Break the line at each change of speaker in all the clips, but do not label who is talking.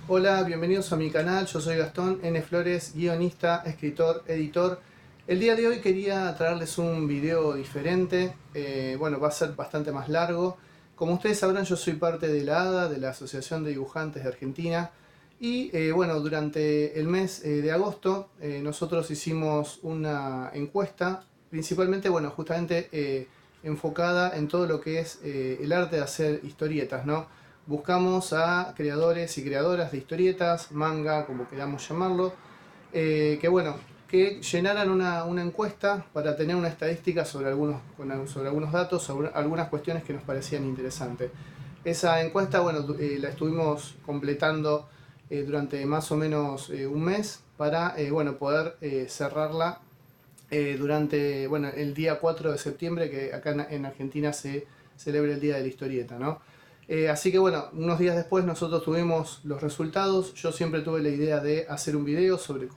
Hola, bienvenidos a mi canal, yo soy Gastón N. Flores, guionista, escritor, editor. El día de hoy quería traerles un video diferente, bueno, va a ser bastante más largo. Como ustedes sabrán, yo soy parte de la ADA, de la Asociación de Dibujantes de Argentina. Y bueno, durante el mes de agosto nosotros hicimos una encuesta, principalmente, bueno, justamente enfocada en todo lo que es el arte de hacer historietas, ¿no? Buscamos a creadores y creadoras de historietas, manga, como queramos llamarlo, que bueno, que llenaran una encuesta para tener una estadística sobre algunos datos, sobre algunas cuestiones que nos parecían interesantes. Esa encuesta, bueno, la estuvimos completando durante más o menos un mes para, bueno, poder cerrarla durante, bueno, el día 4 de septiembre, que acá en Argentina se celebra el Día de la Historieta, ¿no? Así que bueno, unos días después nosotros tuvimos los resultados. Yo siempre tuve la idea de hacer un video sobre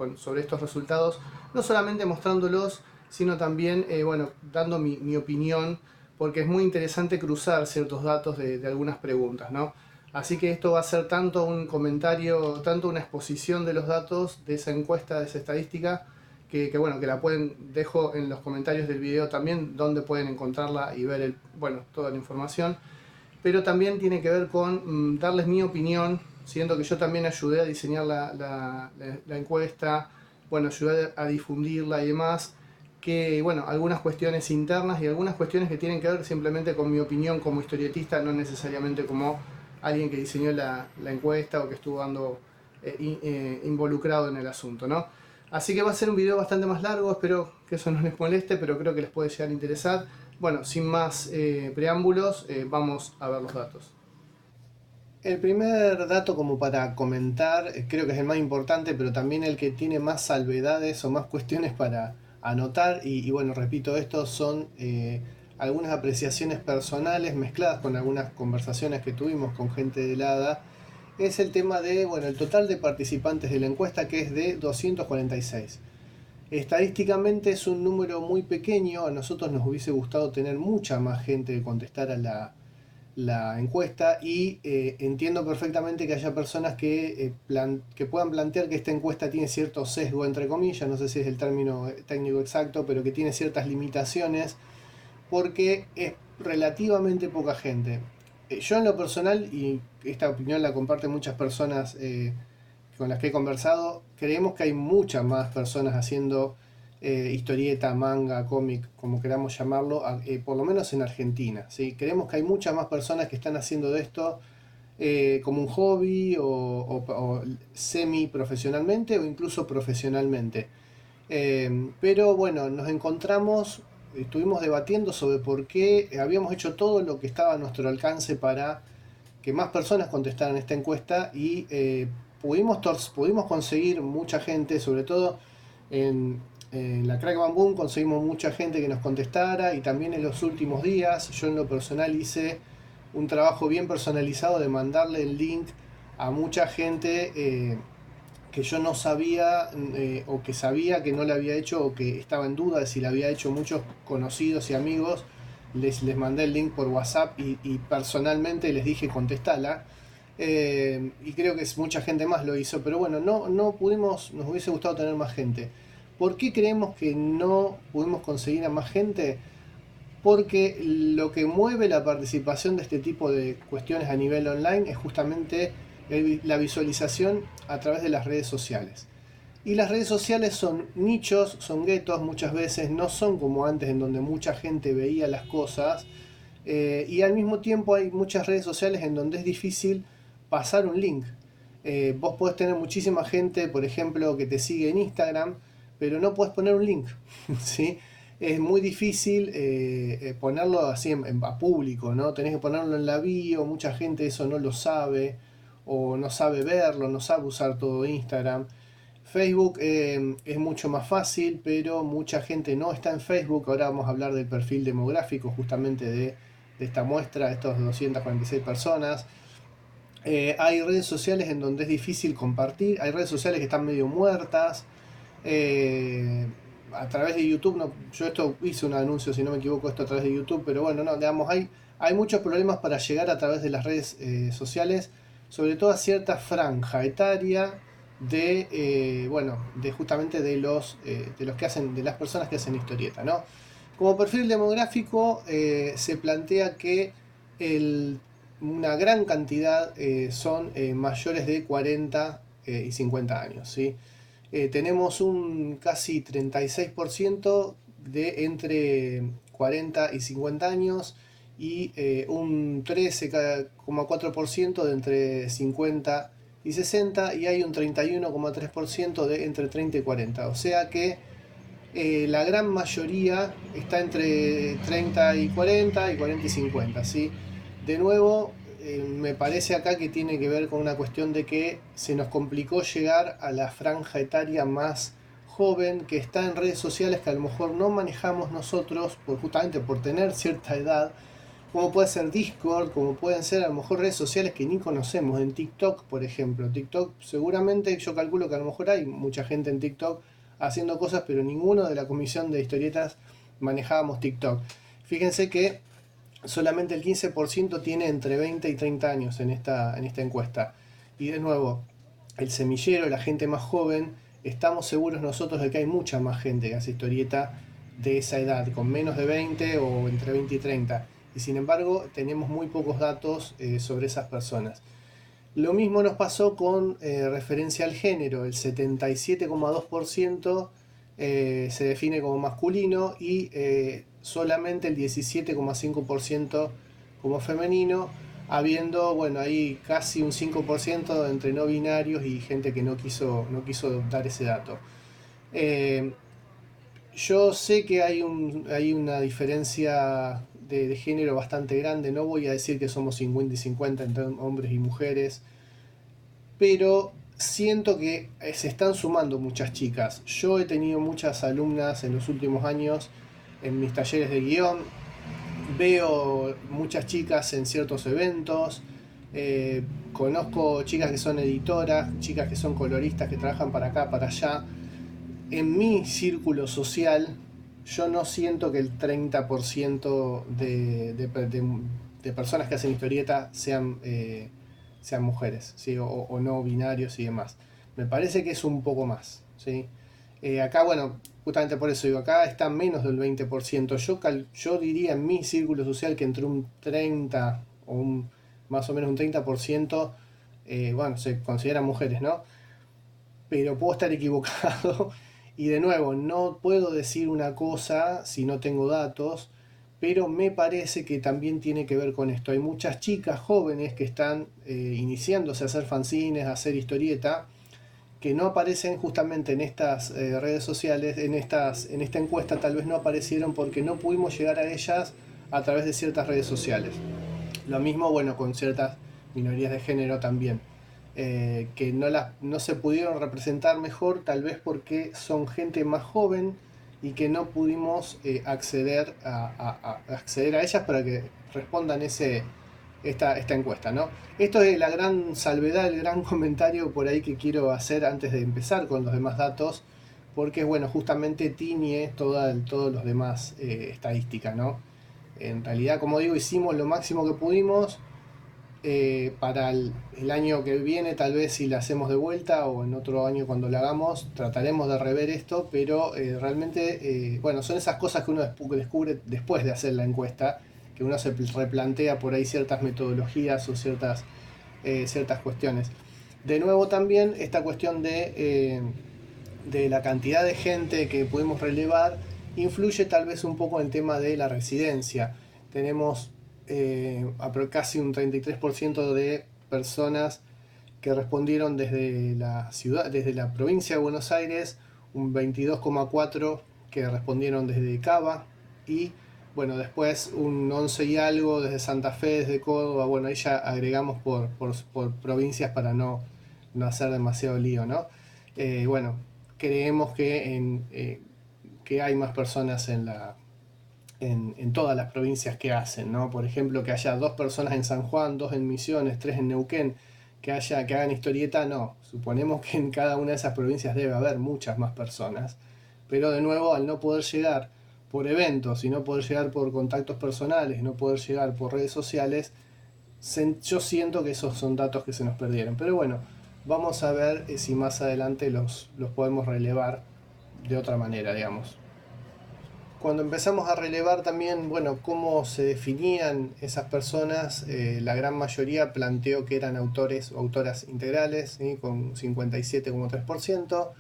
estos resultados, no solamente mostrándolos, sino también, bueno, dando mi opinión, porque es muy interesante cruzar ciertos datos de algunas preguntas, ¿no? Así que esto va a ser tanto un comentario, tanto una exposición de los datos de esa encuesta, de esa estadística, bueno, que la dejo en los comentarios del video también, donde pueden encontrarla y ver bueno, toda la información. Pero también tiene que ver con darles mi opinión, siendo que yo también ayudé a diseñar la encuesta, bueno, ayudé a difundirla y demás, que bueno, algunas cuestiones internas y algunas cuestiones que tienen que ver simplemente con mi opinión como historietista, no necesariamente como alguien que diseñó la encuesta o que estuvo involucrado en el asunto, ¿no? Así que va a ser un video bastante más largo, espero que eso no les moleste, pero creo que les puede llegar a interesar. Bueno, sin más preámbulos, vamos a ver los datos. El primer dato como para comentar, creo que es el más importante, pero también el que tiene más salvedades o más cuestiones para anotar, y bueno, repito, estos son algunas apreciaciones personales mezcladas con algunas conversaciones que tuvimos con gente de la ADA, es el tema de, bueno, el total de participantes de la encuesta, que es de 246. Estadísticamente es un número muy pequeño, a nosotros nos hubiese gustado tener mucha más gente que contestara la encuesta, y entiendo perfectamente que haya personas que puedan plantear que esta encuesta tiene cierto sesgo, entre comillas, no sé si es el término técnico exacto, pero que tiene ciertas limitaciones porque es relativamente poca gente. Yo en lo personal, y esta opinión la comparten muchas personas con las que he conversado, creemos que hay muchas más personas haciendo historieta, manga, cómic, como queramos llamarlo, por lo menos en Argentina. ¿Sí? Creemos que hay muchas más personas que están haciendo de esto como un hobby o semi profesionalmente o incluso profesionalmente. Pero bueno, nos encontramos, estuvimos debatiendo sobre por qué habíamos hecho todo lo que estaba a nuestro alcance para que más personas contestaran esta encuesta, y pudimos conseguir mucha gente, sobre todo en la Crack Bam conseguimos mucha gente que nos contestara, y también en los últimos días yo en lo personal hice un trabajo bien personalizado de mandarle el link a mucha gente que yo no sabía o que sabía que no la había hecho o que estaba en duda de si la había hecho, muchos conocidos y amigos. Les mandé el link por WhatsApp y personalmente les dije contestala. Y creo que mucha gente más lo hizo, pero bueno, no pudimos, nos hubiese gustado tener más gente. ¿Por qué creemos que no pudimos conseguir a más gente? Porque lo que mueve la participación de este tipo de cuestiones a nivel online es justamente la visualización a través de las redes sociales. Y las redes sociales son nichos, son guetos, muchas veces no son como antes en donde mucha gente veía las cosas, y al mismo tiempo hay muchas redes sociales en donde es difícil pasar un link. Vos podés tener muchísima gente, por ejemplo, que te sigue en Instagram, pero no podés poner un link. ¿Sí? Es muy difícil ponerlo así a público, ¿no? Tenés que ponerlo en la bio, mucha gente eso no lo sabe, o no sabe verlo, no sabe usar todo Instagram. Facebook es mucho más fácil, pero mucha gente no está en Facebook. Ahora vamos a hablar del perfil demográfico justamente de esta muestra, de estos 246 personas. Hay redes sociales en donde es difícil compartir, hay redes sociales que están medio muertas. A través de YouTube, no, yo esto hice un anuncio, si no me equivoco, esto a través de YouTube, pero bueno, no, digamos, hay muchos problemas para llegar a través de las redes sociales, sobre todo a cierta franja etaria de justamente de los que hacen, de las personas que hacen historieta, ¿no? Como perfil demográfico se plantea que el, una gran cantidad son mayores de 40 y 50 años, ¿sí? Tenemos un casi 36% de entre 40 y 50 años y un 13,4% de entre 50 y 60 y hay un 31,3% de entre 30 y 40. O sea que la gran mayoría está entre 30 y 40 y 40 y 50, ¿sí? De nuevo, me parece acá que tiene que ver con una cuestión de que se nos complicó llegar a la franja etaria más joven que está en redes sociales que a lo mejor no manejamos nosotros justamente por tener cierta edad, como puede ser Discord, como pueden ser a lo mejor redes sociales que ni conocemos, en TikTok por ejemplo. TikTok seguramente yo calculo que a lo mejor hay mucha gente en TikTok haciendo cosas, pero ninguno de la comisión de historietas manejábamos TikTok. Fíjense que solamente el 15% tiene entre 20 y 30 años en esta encuesta. Y de nuevo, el semillero, la gente más joven, estamos seguros nosotros de que hay mucha más gente que hace historieta de esa edad, con menos de 20 o entre 20 y 30. Y sin embargo, tenemos muy pocos datos sobre esas personas. Lo mismo nos pasó con referencia al género, el 77,2% se define como masculino y solamente el 17,5% como femenino, habiendo, bueno, ahí casi un 5% entre no binarios y gente que no quiso dar ese dato. Eh, yo sé que hay una diferencia de género bastante grande, no voy a decir que somos 50 y 50 entre hombres y mujeres, pero siento que se están sumando muchas chicas. Yo he tenido muchas alumnas en los últimos años en mis talleres de guión, veo muchas chicas en ciertos eventos, conozco chicas que son editoras, chicas que son coloristas, que trabajan para acá, para allá. En mi círculo social, yo no siento que el 30% de personas que hacen historieta sean mujeres, ¿sí? O no binarios y demás. Me parece que es un poco más, ¿sí? Acá, bueno, justamente por eso digo, acá está menos del 20%. Yo diría en mi círculo social que entre un 30 o más o menos un 30%, bueno, se consideran mujeres, ¿no? Pero puedo estar equivocado. Y de nuevo, no puedo decir una cosa si no tengo datos, pero me parece que también tiene que ver con esto. Hay muchas chicas jóvenes que están iniciándose a hacer fanzines, a hacer historieta, que no aparecen justamente en estas redes sociales, en esta encuesta tal vez no aparecieron porque no pudimos llegar a ellas a través de ciertas redes sociales. Lo mismo, bueno, con ciertas minorías de género también, que no se pudieron representar mejor, tal vez porque son gente más joven y que no pudimos acceder a ellas para que respondan esta encuesta, ¿no? Esto es la gran salvedad, el gran comentario por ahí que quiero hacer antes de empezar con los demás datos, porque bueno, justamente tiñe todos los demás estadísticas, ¿no? En realidad, como digo, hicimos lo máximo que pudimos. Para el año que viene, tal vez si la hacemos de vuelta o en otro año cuando la hagamos, trataremos de rever esto, pero realmente, bueno, son esas cosas que uno descubre después de hacer la encuesta, que uno se replantea por ahí ciertas metodologías o ciertas cuestiones. De nuevo también esta cuestión de la cantidad de gente que pudimos relevar influye tal vez un poco en el tema de la residencia. Tenemos casi un 33% de personas que respondieron desde la ciudad, desde la provincia de Buenos Aires, un 22,4% que respondieron desde Cava y bueno, después un 11 y algo desde Santa Fe, desde Córdoba. Bueno, ahí ya agregamos por provincias para no hacer demasiado lío, ¿no? Bueno, creemos que hay más personas en todas las provincias que hacen, ¿no? Por ejemplo, que haya 2 personas en San Juan, 2 en Misiones, 3 en Neuquén, que hagan historieta, no. Suponemos que en cada una de esas provincias debe haber muchas más personas. Pero de nuevo, al no poder llegar por eventos y no poder llegar por contactos personales, no poder llegar por redes sociales, yo siento que esos son datos que se nos perdieron. Pero bueno, vamos a ver si más adelante los podemos relevar de otra manera, digamos. Cuando empezamos a relevar también, bueno, cómo se definían esas personas, la gran mayoría planteó que eran autores o autoras integrales, ¿sí? Con 57,3%.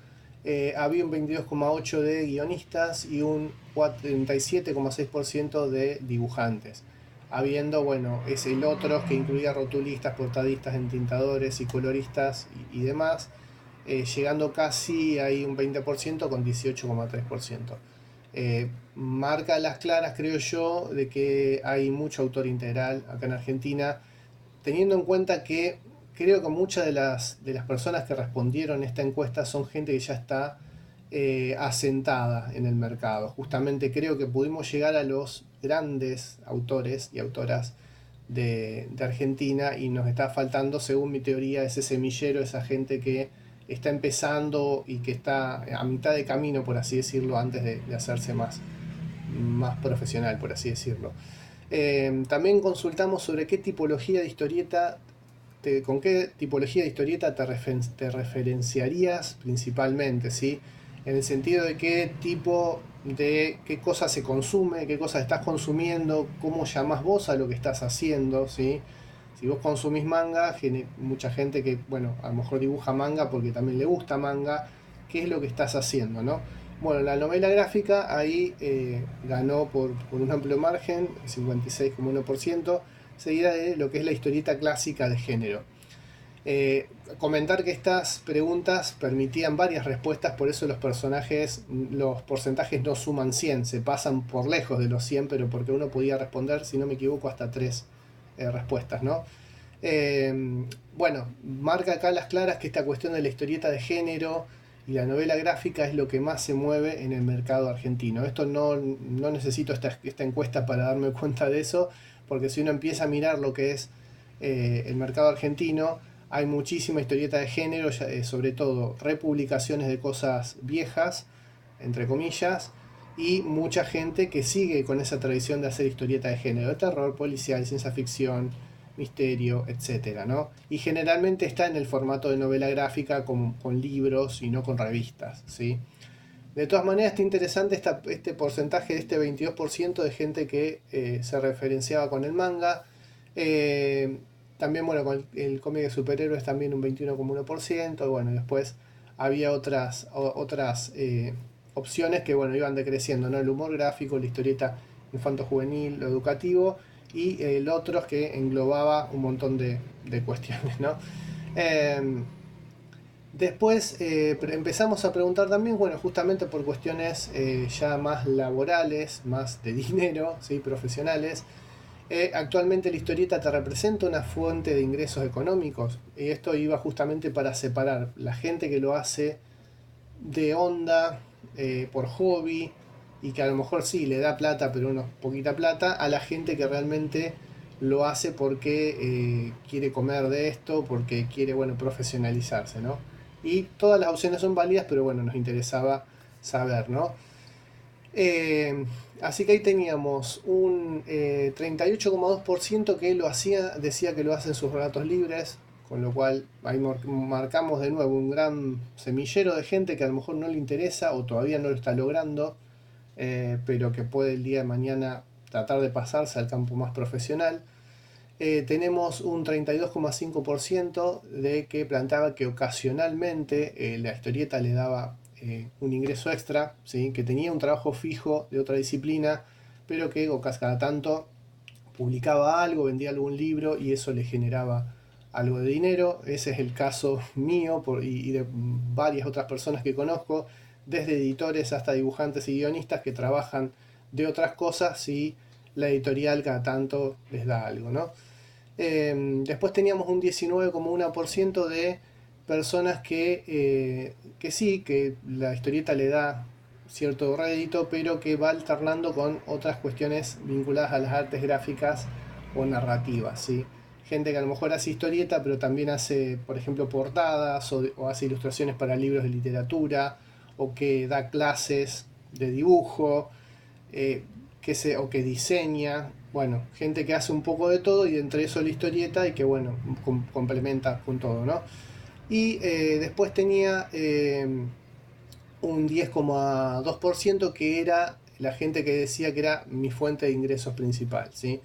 Había un 22,8% de guionistas y un 37,6% de dibujantes. Habiendo, bueno, es el otro que incluía rotulistas, portadistas, entintadores y coloristas y demás, llegando casi ahí un 20% con 18,3%. Marca a las claras, creo yo, de que hay mucho autor integral acá en Argentina, teniendo en cuenta que creo que muchas de las personas que respondieron esta encuesta son gente que ya está asentada en el mercado. Justamente creo que pudimos llegar a los grandes autores y autoras de Argentina y nos está faltando, según mi teoría, ese semillero, esa gente que está empezando y que está a mitad de camino, por así decirlo, antes de hacerse más profesional, por así decirlo. También consultamos sobre qué tipología de historieta, con qué tipología de historieta te referenciarías principalmente, ¿sí? En el sentido de qué tipo de qué cosa se consume, qué cosas estás consumiendo, cómo llamás vos a lo que estás haciendo, ¿sí? Si vos consumís manga, mucha gente que, bueno, a lo mejor dibuja manga porque también le gusta manga, ¿qué es lo que estás haciendo, no? Bueno, la novela gráfica ahí ganó por un amplio margen, 56,1%, seguida de lo que es la historieta clásica de género. Comentar que estas preguntas permitían varias respuestas, por eso los porcentajes no suman 100, se pasan por lejos de los 100, pero porque uno podía responder, si no me equivoco, hasta 3 respuestas, ¿no? Bueno, marca acá las claras que esta cuestión de la historieta de género y la novela gráfica es lo que más se mueve en el mercado argentino. Esto no necesito esta encuesta para darme cuenta de eso, porque si uno empieza a mirar lo que es el mercado argentino, hay muchísima historieta de género, sobre todo republicaciones de cosas viejas, entre comillas, y mucha gente que sigue con esa tradición de hacer historieta de género, de terror, policial, ciencia ficción, misterio, etcétera, ¿no? Y generalmente está en el formato de novela gráfica con libros y no con revistas, ¿sí? De todas maneras, está interesante este porcentaje de este 22% de gente que se referenciaba con el manga. Eh, También, bueno, con el cómic de superhéroes también un 21,1%. Bueno, después había otras opciones que, bueno, iban decreciendo, ¿no? El humor gráfico, la historieta infanto-juvenil, lo educativo y el otro que englobaba un montón de cuestiones, ¿no? Eh, Después empezamos a preguntar también, bueno, justamente por cuestiones ya más laborales, más de dinero, ¿sí? Profesionales. Actualmente la historieta te representa una fuente de ingresos económicos y esto iba justamente para separar la gente que lo hace de onda, por hobby y que a lo mejor sí le da plata, pero una poquita plata, a la gente que realmente lo hace porque quiere comer de esto, porque quiere, bueno, profesionalizarse, ¿no? Y todas las opciones son válidas, pero bueno, nos interesaba saber, ¿no? Eh, Así que ahí teníamos un 38,2% que lo hacía, decía que lo hace en sus ratos libres, con lo cual ahí marcamos de nuevo un gran semillero de gente que a lo mejor no le interesa o todavía no lo está logrando, pero que puede el día de mañana tratar de pasarse al campo más profesional. Tenemos un 32,5% de que planteaba que ocasionalmente la historieta le daba un ingreso extra, ¿sí? Que tenía un trabajo fijo de otra disciplina, pero que cada tanto publicaba algo, vendía algún libro y eso le generaba algo de dinero. Ese es el caso mío y de varias otras personas que conozco, desde editores hasta dibujantes y guionistas que trabajan de otras cosas y la editorial cada tanto les da algo, ¿no? Después teníamos un 19,1% de personas que sí, que la historieta le da cierto rédito, pero que va alternando con otras cuestiones vinculadas a las artes gráficas o narrativas, ¿sí? Gente que a lo mejor hace historieta, pero también hace, por ejemplo, portadas o hace ilustraciones para libros de literatura, o que da clases de dibujo. o que diseña, bueno, gente que hace un poco de todo y entre eso la historieta y que bueno, complementa con todo, ¿no? Y después tenía un 10,2% que era la gente que decía que era mi fuente de ingresos principal, ¿sí?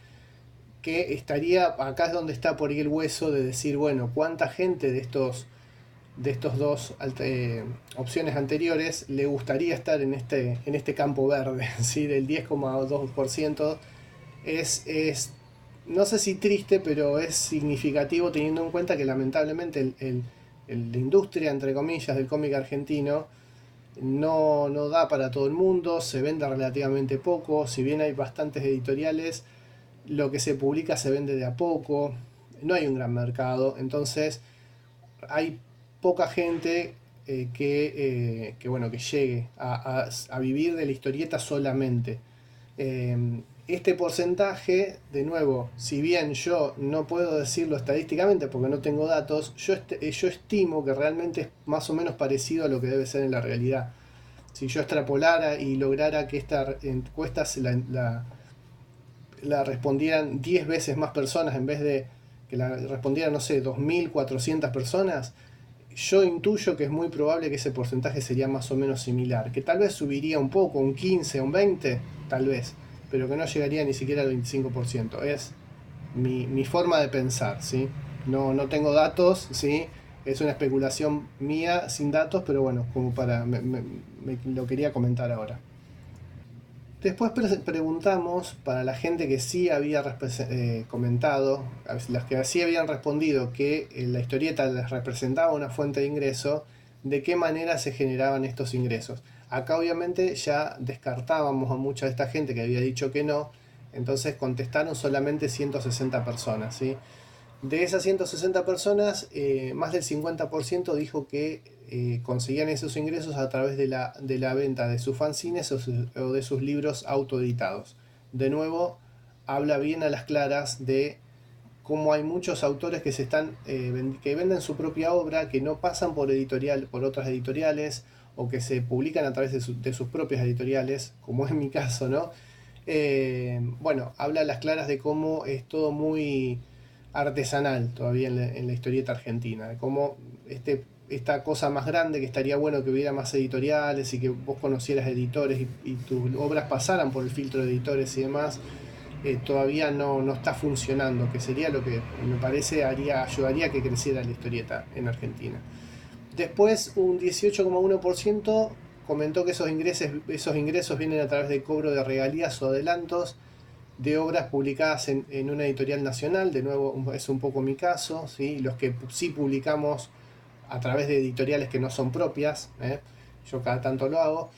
Que estaría, acá es donde está por ahí el hueso de decir, bueno, cuánta gente de estos dos opciones anteriores le gustaría estar en este campo verde, ¿sí? Del 10,2% es, no sé si triste, pero es significativo teniendo en cuenta que lamentablemente la industria, entre comillas, del cómic argentino no da para todo el mundo, se vende relativamente poco, si bien hay bastantes editoriales, lo que se publica se vende de a poco, no hay un gran mercado, entonces hay poca gente bueno, que llegue a vivir de la historieta solamente. Eh, este porcentaje, de nuevo, si bien yo no puedo decirlo estadísticamente porque no tengo datos, yo estimo que realmente es más o menos parecido a lo que debe ser en la realidad. Si yo extrapolara y lograra que esta encuesta la respondieran 10 veces más personas en vez de que la respondieran, no sé, 2.400 personas, yo intuyo que es muy probable que ese porcentaje sería más o menos similar, que tal vez subiría un poco, un 15, un 20, tal vez, pero que no llegaría ni siquiera al 25%. Es mi forma de pensar, ¿sí? No tengo datos, ¿sí? Es una especulación mía sin datos, pero bueno, como para me lo quería comentar ahora. Después preguntamos para la gente que sí había comentado, las que sí habían respondido que la historieta les representaba una fuente de ingreso, de qué manera se generaban estos ingresos. Acá obviamente ya descartábamos a mucha de esta gente que había dicho que no, entonces contestaron solamente 160 personas, ¿sí? De esas 160 personas, más del 50% dijo que conseguían esos ingresos a través de la venta de sus fanzines o de sus libros autoeditados. De nuevo, habla bien a las claras de cómo hay muchos autores que que venden su propia obra, que no pasan por otras editoriales o que se publican a través de sus propias editoriales, como es mi caso, ¿no? Bueno, habla a las claras de cómo es todo muy artesanal todavía en la historieta argentina, de cómo esta cosa más grande que estaría bueno que hubiera más editoriales y que vos conocieras editores y tus obras pasaran por el filtro de editores y demás, todavía no está funcionando, que sería lo que me parece ayudaría a que creciera la historieta en Argentina. Después un 18,1% comentó que esos ingresos vienen a través de cobro de regalías o adelantos de obras publicadas en una editorial nacional. De nuevo, es un poco mi caso, ¿sí? Los que sí publicamos a través de editoriales que no son propias, yo cada tanto lo hago.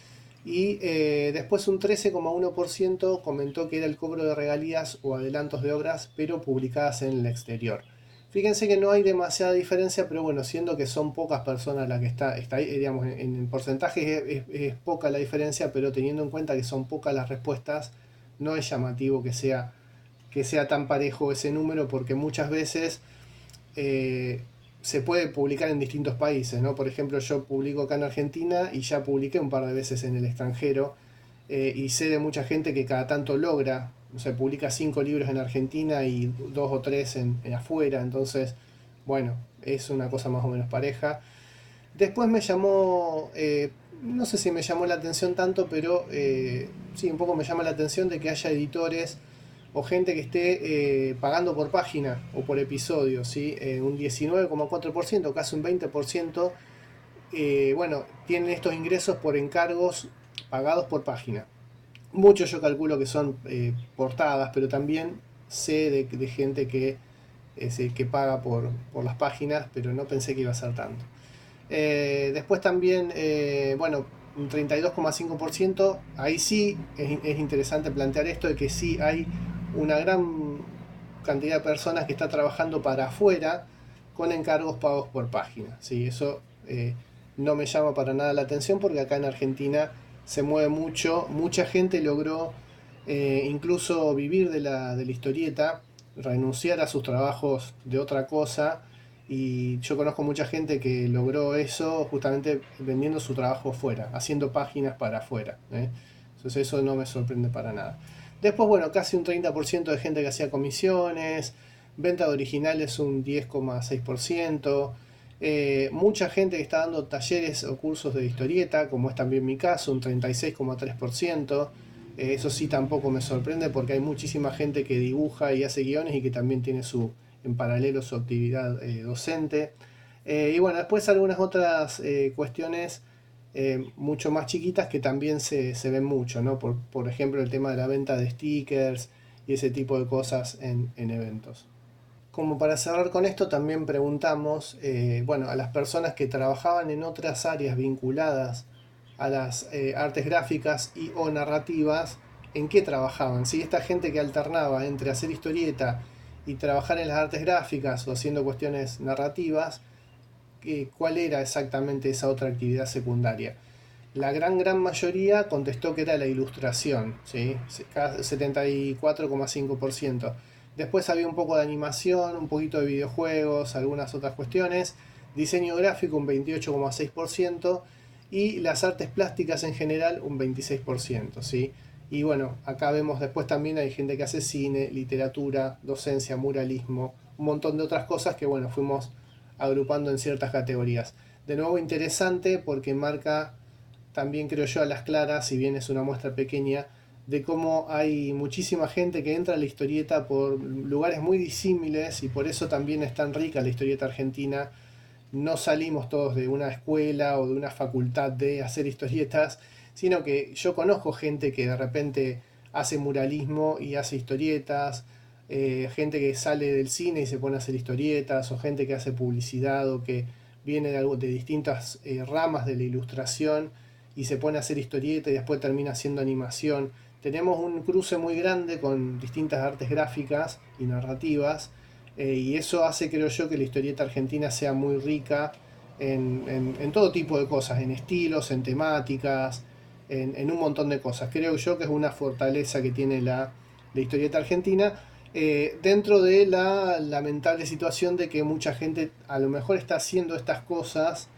Y después un 13,1% comentó que era el cobro de regalías o adelantos de obras, pero publicadas en el exterior. Fíjense que no hay demasiada diferencia, pero bueno, siendo que son pocas personas las que está ahí, digamos, en porcentaje es poca la diferencia, pero teniendo en cuenta que son pocas las respuestas, no es llamativo que sea tan parejo ese número, porque muchas veces eh, se puede publicar en distintos países, ¿no? Por ejemplo, yo publico acá en Argentina y ya publiqué un par de veces en el extranjero, y sé de mucha gente que cada tanto logra, o sea, publica 5 libros en Argentina y 2 o 3 en afuera, entonces, bueno, es una cosa más o menos pareja. Después me llamó, no sé si me llamó la atención tanto, pero sí, un poco me llama la atención de que haya editores o gente que esté pagando por página o por episodio, ¿sí? Un 19,4%, casi un 20%, bueno, tienen estos ingresos por encargos pagados por página. Muchos yo calculo que son portadas, pero también sé de gente que paga por las páginas, pero no pensé que iba a ser tanto. Después también, bueno, un 32,5%, ahí sí es interesante plantear esto de que sí hay una gran cantidad de personas que está trabajando para afuera con encargos pagos por página. ¿Sí? Eso no me llama para nada la atención porque acá en Argentina se mueve mucho, mucha gente logró incluso vivir de la historieta, renunciar a sus trabajos de otra cosa, y yo conozco mucha gente que logró eso justamente vendiendo su trabajo fuera, haciendo páginas para afuera. Entonces eso no me sorprende para nada. Después, bueno, casi un 30% de gente que hacía comisiones, venta de originales un 10,6%, mucha gente que está dando talleres o cursos de historieta, como es también mi caso, un 36,3%. Eso sí tampoco me sorprende porque hay muchísima gente que dibuja y hace guiones y que también tiene en paralelo su actividad docente. Y bueno, después algunas otras cuestiones mucho más chiquitas que también se ven mucho, ¿no? Por ejemplo, el tema de la venta de stickers y ese tipo de cosas en eventos. Como para cerrar con esto, también preguntamos, bueno, a las personas que trabajaban en otras áreas vinculadas a las artes gráficas y o narrativas, ¿en qué trabajaban? Si esta gente que alternaba entre hacer historieta y trabajar en las artes gráficas o haciendo cuestiones narrativas, ¿cuál era exactamente esa otra actividad secundaria? La gran mayoría contestó que era la ilustración, ¿sí? 74,5%. Después había un poco de animación, un poquito de videojuegos, algunas otras cuestiones. Diseño gráfico un 28,6% y las artes plásticas en general un 26%, ¿sí? Y bueno, acá vemos después también hay gente que hace cine, literatura, docencia, muralismo, un montón de otras cosas que bueno, fuimos agrupando en ciertas categorías. De nuevo interesante porque marca también creo yo a las claras, si bien es una muestra pequeña, de cómo hay muchísima gente que entra a la historieta por lugares muy disímiles y por eso también es tan rica la historieta argentina. No salimos todos de una escuela o de una facultad de hacer historietas, sino que yo conozco gente que de repente hace muralismo y hace historietas, gente que sale del cine y se pone a hacer historietas, o gente que hace publicidad o que viene de distintas ramas de la ilustración y se pone a hacer historieta y después termina haciendo animación. Tenemos un cruce muy grande con distintas artes gráficas y narrativas, y eso hace, creo yo, que la historieta argentina sea muy rica en todo tipo de cosas, en estilos, en temáticas, en un montón de cosas. Creo yo que es una fortaleza que tiene la historieta argentina, dentro de la lamentable situación de que mucha gente a lo mejor está haciendo estas cosas,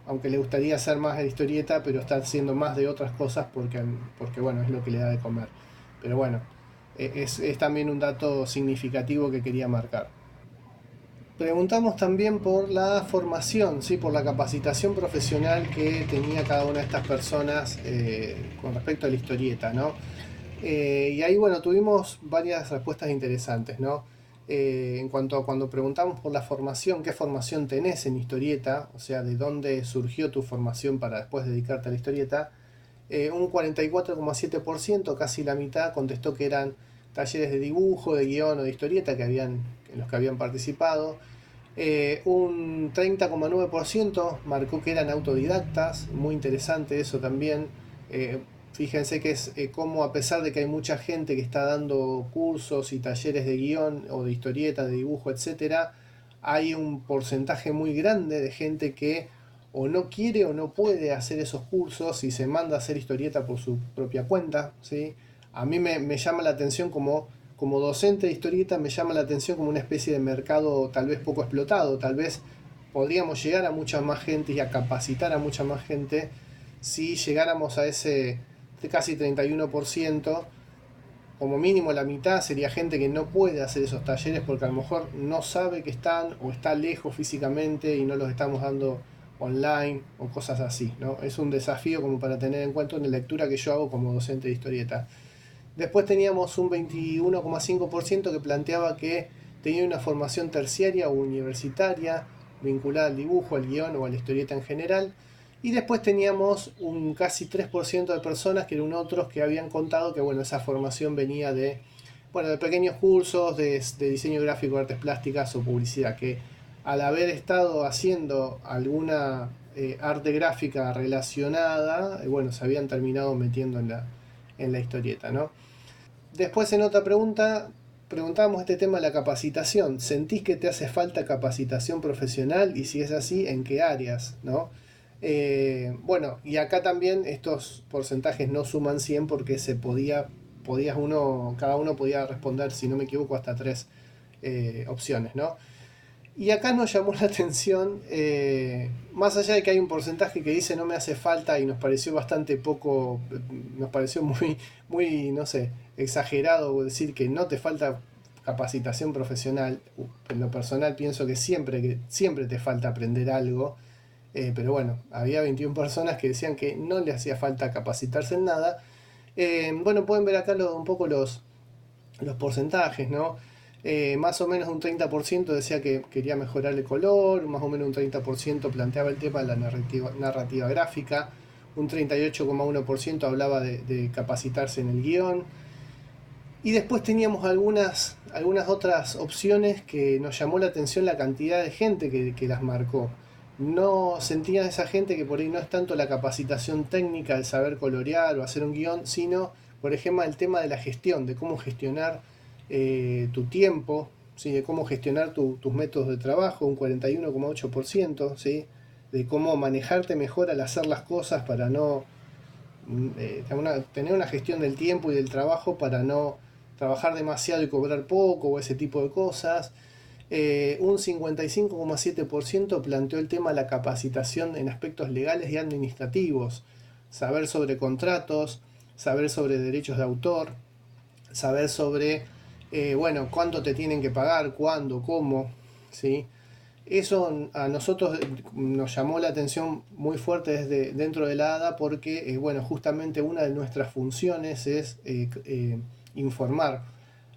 aunque le gustaría hacer más de historieta, pero está haciendo más de otras cosas porque bueno, es lo que le da de comer. Pero bueno, es también un dato significativo que quería marcar. Preguntamos también por la formación, ¿sí? Por la capacitación profesional que tenía cada una de estas personas con respecto a la historieta, ¿no? Y ahí, bueno, tuvimos varias respuestas interesantes, ¿no? En cuanto a cuando preguntamos por la formación, ¿qué formación tenés en historieta? O sea, ¿de dónde surgió tu formación para después dedicarte a la historieta? Un 44,7%, casi la mitad, contestó que eran talleres de dibujo, de guión o de historieta en los que habían participado. Un 30,9% marcó que eran autodidactas, muy interesante eso también. Fíjense que es como a pesar de que hay mucha gente que está dando cursos y talleres de guión o de historieta, de dibujo, etcétera, hay un porcentaje muy grande de gente que o no quiere o no puede hacer esos cursos y se manda a hacer historieta por su propia cuenta, ¿sí? A mí me llama la atención como docente de historieta, me llama la atención como una especie de mercado tal vez poco explotado, tal vez podríamos llegar a mucha más gente y a capacitar a mucha más gente si llegáramos a ese casi 31%, como mínimo la mitad sería gente que no puede hacer esos talleres porque a lo mejor no sabe que están o está lejos físicamente y no los estamos dando online o cosas así, ¿no? Es un desafío como para tener en cuenta en la lectura que yo hago como docente de historieta. Después teníamos un 21,5% que planteaba que tenía una formación terciaria o universitaria vinculada al dibujo, al guión o a la historieta en general. Y después teníamos un casi 3% de personas que eran otros que habían contado que bueno, esa formación venía de pequeños cursos de diseño gráfico, artes plásticas o publicidad, que al haber estado haciendo alguna arte gráfica relacionada, bueno, se habían terminado metiendo en la historieta, ¿no? Después en otra pregunta preguntábamos este tema de la capacitación. ¿Sentís que te hace falta capacitación profesional? Y si es así, ¿en qué áreas? ¿No? Bueno, y acá también estos porcentajes no suman 100 porque cada uno podía responder, si no me equivoco, hasta tres opciones, ¿no? Y acá nos llamó la atención, más allá de que hay un porcentaje que dice no me hace falta y nos pareció bastante poco, nos pareció muy, no sé, exagerado decir que no te falta capacitación profesional. En lo personal pienso que siempre te falta aprender algo, pero bueno, había 21 personas que decían que no le hacía falta capacitarse en nada. Bueno, pueden ver acá un poco los porcentajes, ¿no? Más o menos un 30% decía que quería mejorar el color, más o menos un 30% planteaba el tema de la narrativa gráfica, un 38,1% hablaba de capacitarse en el guión, y después teníamos algunas otras opciones que nos llamó la atención la cantidad de gente que las marcó. No sentían esa gente que por ahí no es tanto la capacitación técnica, el saber colorear o hacer un guión, sino, por ejemplo, el tema de la gestión, de cómo gestionar tu tiempo, ¿sí? De cómo gestionar tus métodos de trabajo, un 41,8%, ¿sí? De cómo manejarte mejor al hacer las cosas para no tener una gestión del tiempo y del trabajo para no trabajar demasiado y cobrar poco o ese tipo de cosas. Un 55,7% planteó el tema de la capacitación en aspectos legales y administrativos, saber sobre contratos, saber sobre derechos de autor, saber sobre, bueno, cuánto te tienen que pagar, cuándo, cómo, ¿sí? Eso a nosotros nos llamó la atención muy fuerte desde dentro de la ADA porque, bueno, justamente una de nuestras funciones es informar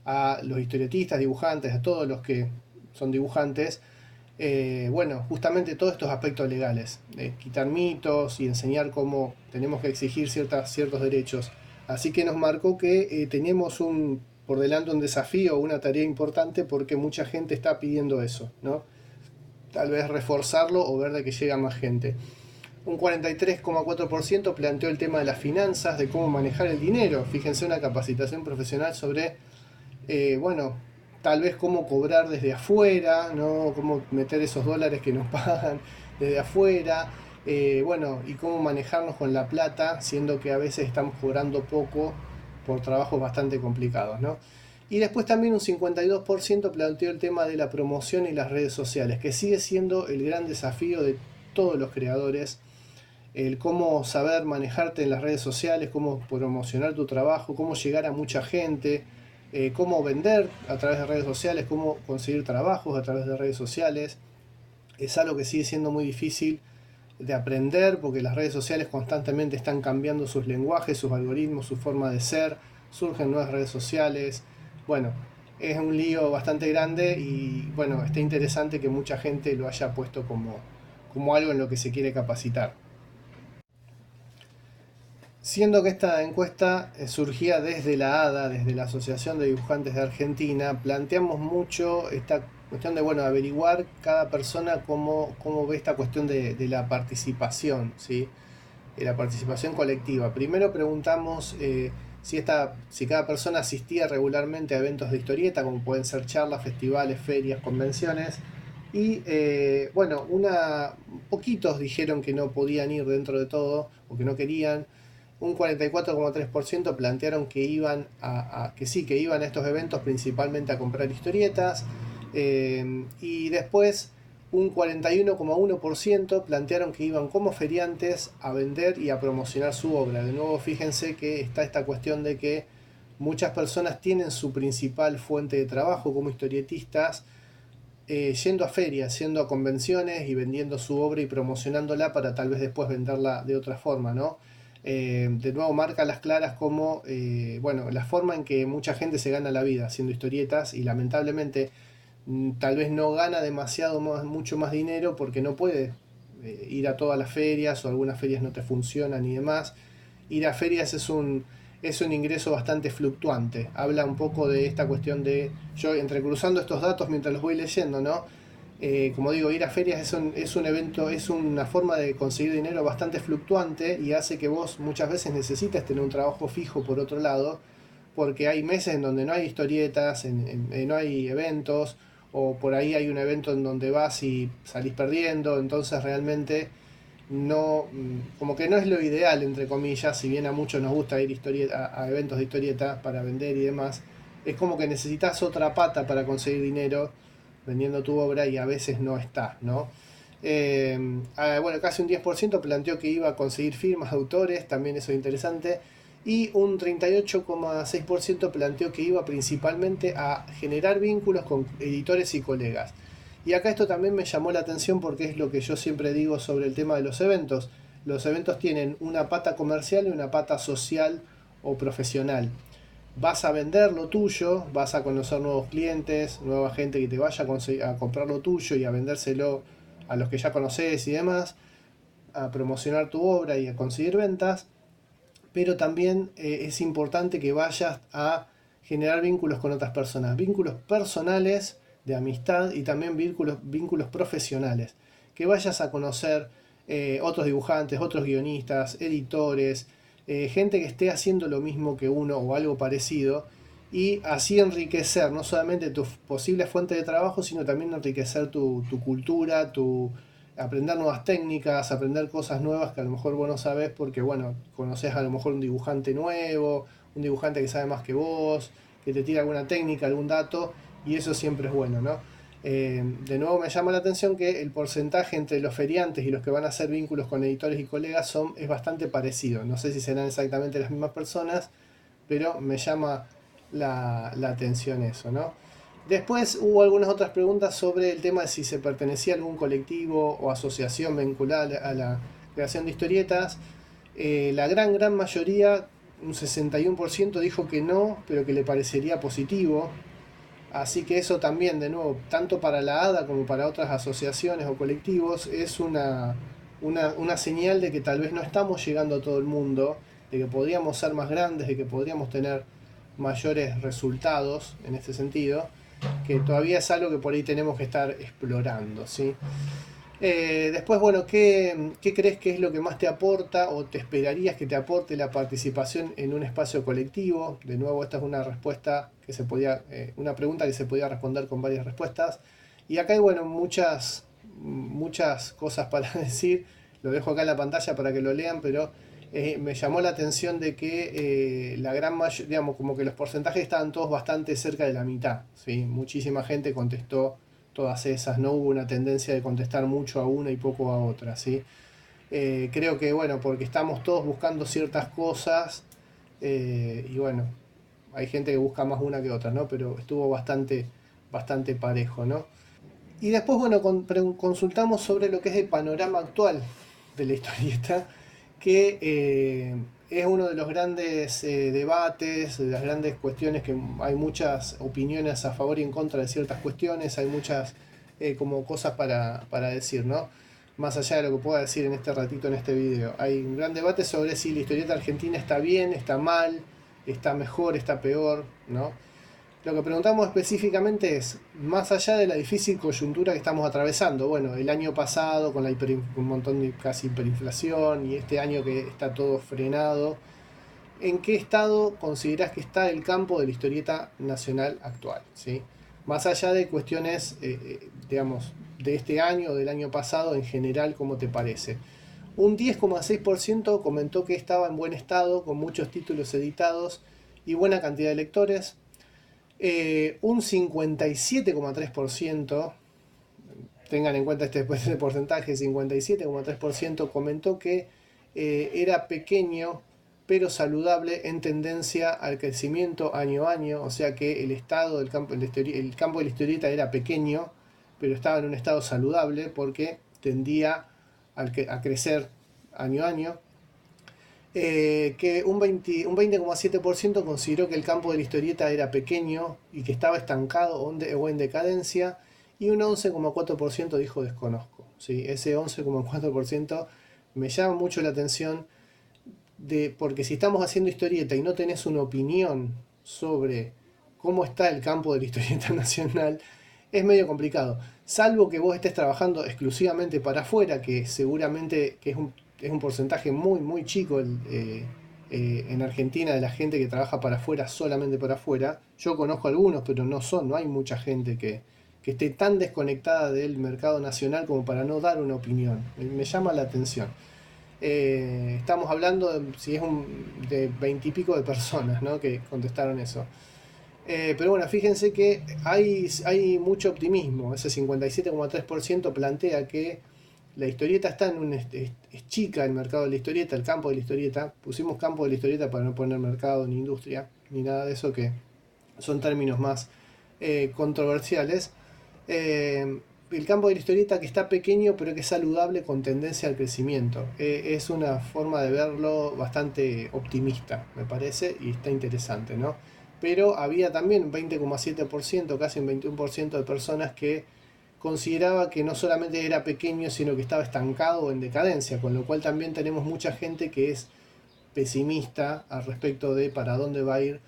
a los historietistas, dibujantes, a todos los que son dibujantes, bueno, justamente todos estos aspectos legales, quitar mitos y enseñar cómo tenemos que exigir ciertos derechos. Así que nos marcó que tenemos por delante un desafío, una tarea importante porque mucha gente está pidiendo eso, ¿no? Tal vez reforzarlo o ver de que llega más gente. Un 43,4% planteó el tema de las finanzas, de cómo manejar el dinero. Fíjense, una capacitación profesional sobre, bueno, tal vez cómo cobrar desde afuera, ¿no? Cómo meter esos dólares que nos pagan desde afuera, bueno, y cómo manejarnos con la plata, siendo que a veces estamos cobrando poco por trabajos bastante complicados, ¿no? Y después también un 52% planteó el tema de la promoción y las redes sociales, que sigue siendo el gran desafío de todos los creadores, el cómo saber manejarte en las redes sociales, cómo promocionar tu trabajo, cómo llegar a mucha gente, cómo vender a través de redes sociales, cómo conseguir trabajos a través de redes sociales. Es algo que sigue siendo muy difícil de aprender porque las redes sociales constantemente están cambiando sus lenguajes, sus algoritmos, su forma de ser, surgen nuevas redes sociales. Bueno, es un lío bastante grande y bueno, está interesante que mucha gente lo haya puesto como algo en lo que se quiere capacitar. Siendo que esta encuesta surgía desde la ADA, desde la Asociación de Dibujantes de Argentina, planteamos mucho esta cuestión de, bueno, averiguar cada persona cómo ve esta cuestión de la participación, ¿sí? De la participación colectiva. Primero preguntamos si cada persona asistía regularmente a eventos de historieta, como pueden ser charlas, festivales, ferias, convenciones. Y bueno, poquitos dijeron que no podían ir dentro de todo, o que no querían. Un 44,3% plantearon que que sí, que iban a estos eventos principalmente a comprar historietas. Y después un 41,1% plantearon que iban como feriantes a vender y a promocionar su obra. De nuevo, fíjense que está esta cuestión de que muchas personas tienen su principal fuente de trabajo como historietistas yendo a ferias, yendo a convenciones y vendiendo su obra y promocionándola para tal vez después venderla de otra forma, ¿no? De nuevo marca las claras como, bueno, la forma en que mucha gente se gana la vida haciendo historietas y lamentablemente tal vez no gana mucho más dinero porque no puede ir a todas las ferias o algunas ferias no te funcionan y demás. Ir a ferias es un ingreso bastante fluctuante. Habla un poco de esta cuestión de, yo entrecruzando estos datos mientras los voy leyendo, ¿no? Como digo, ir a ferias es un evento, es una forma de conseguir dinero bastante fluctuante y hace que vos muchas veces necesites tener un trabajo fijo por otro lado, porque hay meses en donde no hay historietas, no hay eventos, o por ahí hay un evento en donde vas y salís perdiendo, entonces realmente no, como que no es lo ideal, entre comillas, si bien a muchos nos gusta ir a eventos de historieta para vender y demás, es como que necesitas otra pata para conseguir dinero, vendiendo tu obra y a veces no estás, ¿no? Bueno, casi un 10% planteó que iba a conseguir firmas de autores, también eso es interesante, y un 38,6% planteó que iba principalmente a generar vínculos con editores y colegas. Y acá esto también me llamó la atención porque es lo que yo siempre digo sobre el tema de los eventos. Los eventos tienen una pata comercial y una pata social o profesional. Vas a vender lo tuyo, vas a conocer nuevos clientes, nueva gente que te vaya a comprar lo tuyo y a vendérselo a los que ya conoces y demás, a promocionar tu obra y a conseguir ventas, pero también es importante que vayas a generar vínculos con otras personas, vínculos personales de amistad y también vínculos profesionales, que vayas a conocer otros dibujantes, otros guionistas, editores, gente que esté haciendo lo mismo que uno o algo parecido, y así enriquecer no solamente tu posible fuente de trabajo, sino también enriquecer tu cultura, aprender nuevas técnicas, aprender cosas nuevas que a lo mejor vos no sabés porque, bueno, conoces a lo mejor un dibujante nuevo, un dibujante que sabe más que vos, que te tira alguna técnica, algún dato, y eso siempre es bueno, ¿no? De nuevo me llama la atención que el porcentaje entre los feriantes y los que van a hacer vínculos con editores y colegas es bastante parecido. No sé si serán exactamente las mismas personas, pero me llama la atención eso, ¿no? Después hubo algunas otras preguntas sobre el tema de si se pertenecía a algún colectivo o asociación vinculada a la creación de historietas. La gran mayoría, un 61%, dijo que no, pero que le parecería positivo. Así que eso también, de nuevo, tanto para la ADA como para otras asociaciones o colectivos, es una señal de que tal vez no estamos llegando a todo el mundo, de que podríamos ser más grandes, de que podríamos tener mayores resultados en este sentido, que todavía es algo que por ahí tenemos que estar explorando, ¿sí? Después, bueno, ¿qué crees que es lo que más te aporta o te esperarías que te aporte la participación en un espacio colectivo? De nuevo, esta es una respuesta que una pregunta que se podía responder con varias respuestas. Y acá hay, bueno, muchas cosas para decir. Lo dejo acá en la pantalla para que lo lean, pero me llamó la atención de que la gran mayoría, digamos, como que los porcentajes estaban todos bastante cerca de la mitad, ¿sí? Muchísima gente contestó todas esas, no hubo una tendencia de contestar mucho a una y poco a otra, ¿sí? Creo que, bueno, porque estamos todos buscando ciertas cosas, y bueno, hay gente que busca más una que otra, ¿no? Pero estuvo bastante parejo, ¿no? Y después, bueno, consultamos sobre lo que es el panorama actual de la historieta, que es uno de los grandes debates, de las grandes cuestiones, que hay muchas opiniones a favor y en contra de ciertas cuestiones, hay muchas como cosas para decir, ¿no? Más allá de lo que pueda decir en este ratito, en este video. Hay un gran debate sobre si la historieta argentina está bien, está mal, está mejor, está peor, ¿no? Lo que preguntamos específicamente es, más allá de la difícil coyuntura que estamos atravesando, bueno, el año pasado con un montón de casi hiperinflación y este año que está todo frenado, ¿en qué estado considerás que está el campo de la historieta nacional actual? ¿Sí? Más allá de cuestiones, digamos, de este año o del año pasado en general, ¿cómo te parece? Un 10,6% comentó que estaba en buen estado, con muchos títulos editados y buena cantidad de lectores. Un 57,3%, tengan en cuenta este porcentaje, 57,3% comentó que era pequeño pero saludable en tendencia al crecimiento año a año, o sea que el estado del campo, el campo de la historieta era pequeño, pero estaba en un estado saludable porque tendía a crecer año a año. Que un 20,7% consideró que el campo de la historieta era pequeño y que estaba estancado o en decadencia, y un 11,4% dijo desconozco. ¿Sí? Ese 11,4% me llama mucho la atención, porque si estamos haciendo historieta y no tenés una opinión sobre cómo está el campo de la historieta nacional, es medio complicado. Salvo que vos estés trabajando exclusivamente para afuera, que seguramente que es un porcentaje muy chico en Argentina de la gente que trabaja para afuera, solamente para afuera. Yo conozco algunos, pero no hay mucha gente que esté tan desconectada del mercado nacional como para no dar una opinión. Me llama la atención. Estamos hablando de 20 y pico de personas, ¿no?, que contestaron eso. Pero bueno, fíjense que hay mucho optimismo. Ese 57,3% plantea que la historieta está en es chica el mercado de la historieta, el campo de la historieta. Pusimos campo de la historieta para no poner mercado ni industria, ni nada de eso, que son términos más controversiales. El campo de la historieta que está pequeño pero que es saludable con tendencia al crecimiento. Es una forma de verlo bastante optimista, me parece, y está interesante, ¿no? Pero había también un 20,7%, casi un 21% de personas que consideraba que no solamente era pequeño, sino que estaba estancado o en decadencia, con lo cual también tenemos mucha gente que es pesimista al respecto de para dónde va a ir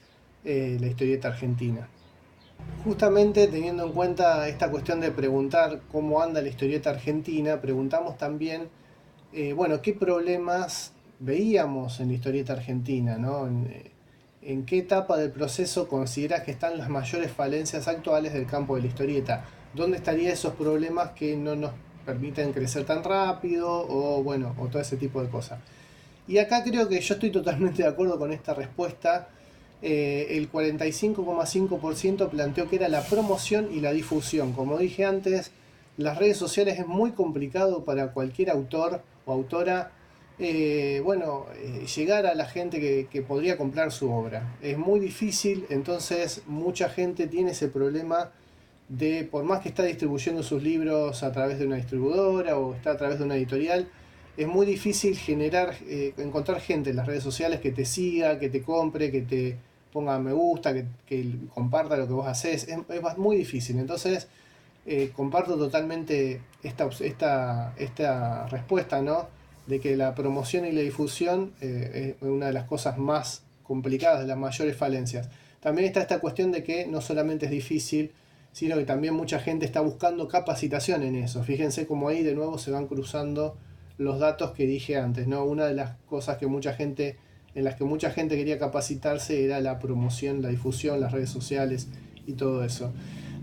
la historieta argentina. Justamente teniendo en cuenta esta cuestión de preguntar cómo anda la historieta argentina, preguntamos también, bueno, qué problemas veíamos en la historieta argentina, ¿no? En qué etapa del proceso consideras que están las mayores falencias actuales del campo de la historieta. ¿Dónde estarían esos problemas que no nos permiten crecer tan rápido o bueno, o todo ese tipo de cosas? Y acá creo que yo estoy totalmente de acuerdo con esta respuesta. El 45,5% planteó que era la promoción y la difusión. Como dije antes, las redes sociales es muy complicado para cualquier autor o autora llegar a la gente que podría comprar su obra. Es muy difícil, entonces mucha gente tiene ese problema de, por más que está distribuyendo sus libros a través de una distribuidora o está a través de una editorial, es muy difícil encontrar gente en las redes sociales que te siga, que te compre, que te ponga me gusta, que comparta lo que vos haces. Es muy difícil. Entonces, comparto totalmente esta respuesta, ¿no? De que la promoción y la difusión es una de las cosas más complicadas, de las mayores falencias. También está esta cuestión de que no solamente es difícil, sino que también mucha gente está buscando capacitación en eso. Fíjense cómo ahí de nuevo se van cruzando los datos que dije antes, ¿no? Una de las cosas en las que mucha gente quería capacitarse era la promoción, la difusión, las redes sociales y todo eso.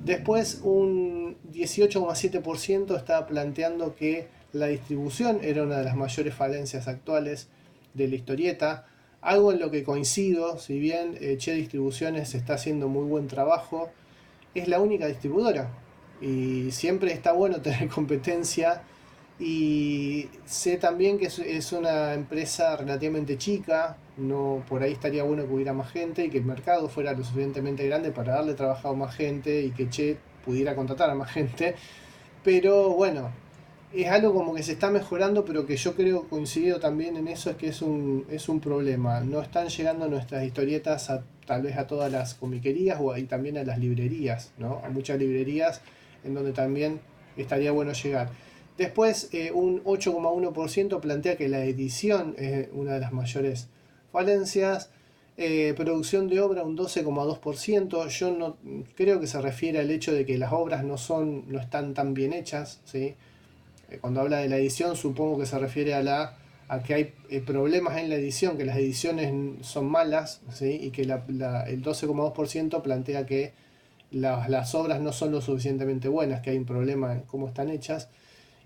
Después un 18,7% estaba planteando que la distribución era una de las mayores falencias actuales de la historieta, algo en lo que coincido. Si bien Che Distribuciones está haciendo muy buen trabajo, es la única distribuidora y siempre está bueno tener competencia. Y sé también que es una empresa relativamente chica, no, por ahí estaría bueno que hubiera más gente y que el mercado fuera lo suficientemente grande para darle trabajo a más gente y que Che pudiera contratar a más gente. Pero bueno, es algo como que se está mejorando, pero que yo creo, coincido también en eso, es que es un problema. No están llegando nuestras historietas tal vez a todas las comiquerías y también a las librerías, ¿no? A muchas librerías en donde también estaría bueno llegar. Después, un 8,1% plantea que la edición es una de las mayores falencias. Producción de obra un 12,2%. Yo no creo que se refiere al hecho de que las obras no están tan bien hechas, ¿sí? Cuando habla de la edición, supongo que se refiere a que hay problemas en la edición, que las ediciones son malas, ¿sí? Y que el 12,2% plantea que las obras no son lo suficientemente buenas, que hay un problema en cómo están hechas.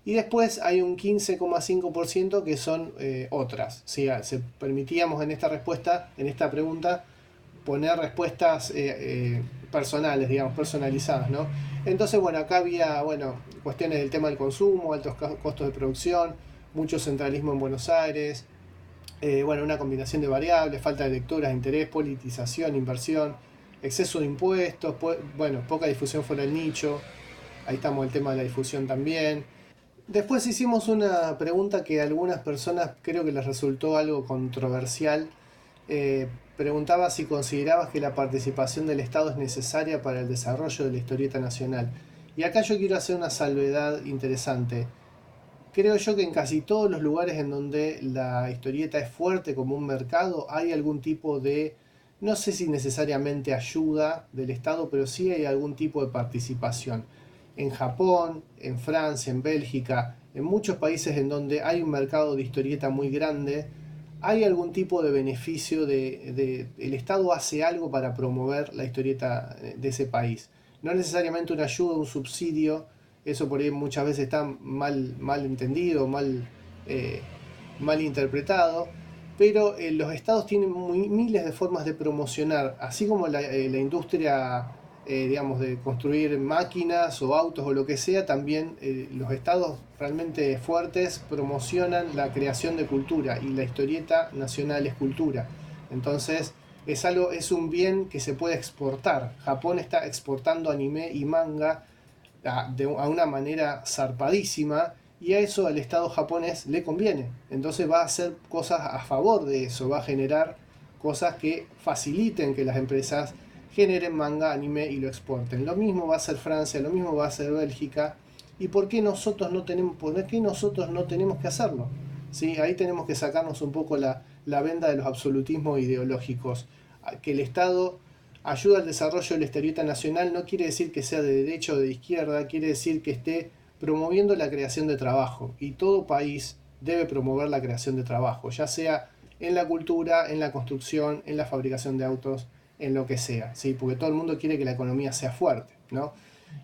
Y después hay un 15,5% que son otras. ¿Sí? Permitíamos en esta respuesta, en esta pregunta, poner respuestas personales, digamos, personalizadas, ¿no? Entonces, bueno, acá había, bueno, cuestiones del tema del consumo, altos costos de producción, mucho centralismo en Buenos Aires, bueno, una combinación de variables, falta de lecturas, interés, politización, inversión, exceso de impuestos, bueno, poca difusión fuera del nicho, ahí estamos el tema de la difusión también. Después hicimos una pregunta que a algunas personas creo que les resultó algo controversial. Preguntaba si considerabas que la participación del Estado es necesaria para el desarrollo de la historieta nacional. Y acá yo quiero hacer una salvedad interesante. Creo yo que en casi todos los lugares en donde la historieta es fuerte como un mercado hay algún tipo de, no sé si necesariamente ayuda del Estado, pero sí hay algún tipo de participación. En Japón, en Francia, en Bélgica, en muchos países en donde hay un mercado de historieta muy grande, hay algún tipo de beneficio el Estado hace algo para promover la historieta de ese país. No necesariamente una ayuda, un subsidio, eso por ahí muchas veces está mal entendido, eh, mal interpretado, pero los estados tienen miles de formas de promocionar, así como la industria, digamos, de construir máquinas o autos o lo que sea, también los estados realmente fuertes promocionan la creación de cultura, y la historieta nacional es cultura. Entonces, es un bien que se puede exportar. Japón está exportando anime y manga a una manera zarpadísima, y a eso al Estado japonés le conviene. Entonces va a hacer cosas a favor de eso, va a generar cosas que faciliten que las empresas generen manga, anime y lo exporten. Lo mismo va a hacer Francia, lo mismo va a hacer Bélgica. ¿Y por qué nosotros no tenemos que hacerlo? ¿Sí? Ahí tenemos que sacarnos un poco la venda de los absolutismos ideológicos. Que el Estado ayuda al desarrollo de la historieta nacional no quiere decir que sea de derecha o de izquierda, quiere decir que esté promoviendo la creación de trabajo. Y todo país debe promover la creación de trabajo, ya sea en la cultura, en la construcción, en la fabricación de autos, en lo que sea, ¿sí? Porque todo el mundo quiere que la economía sea fuerte, ¿no?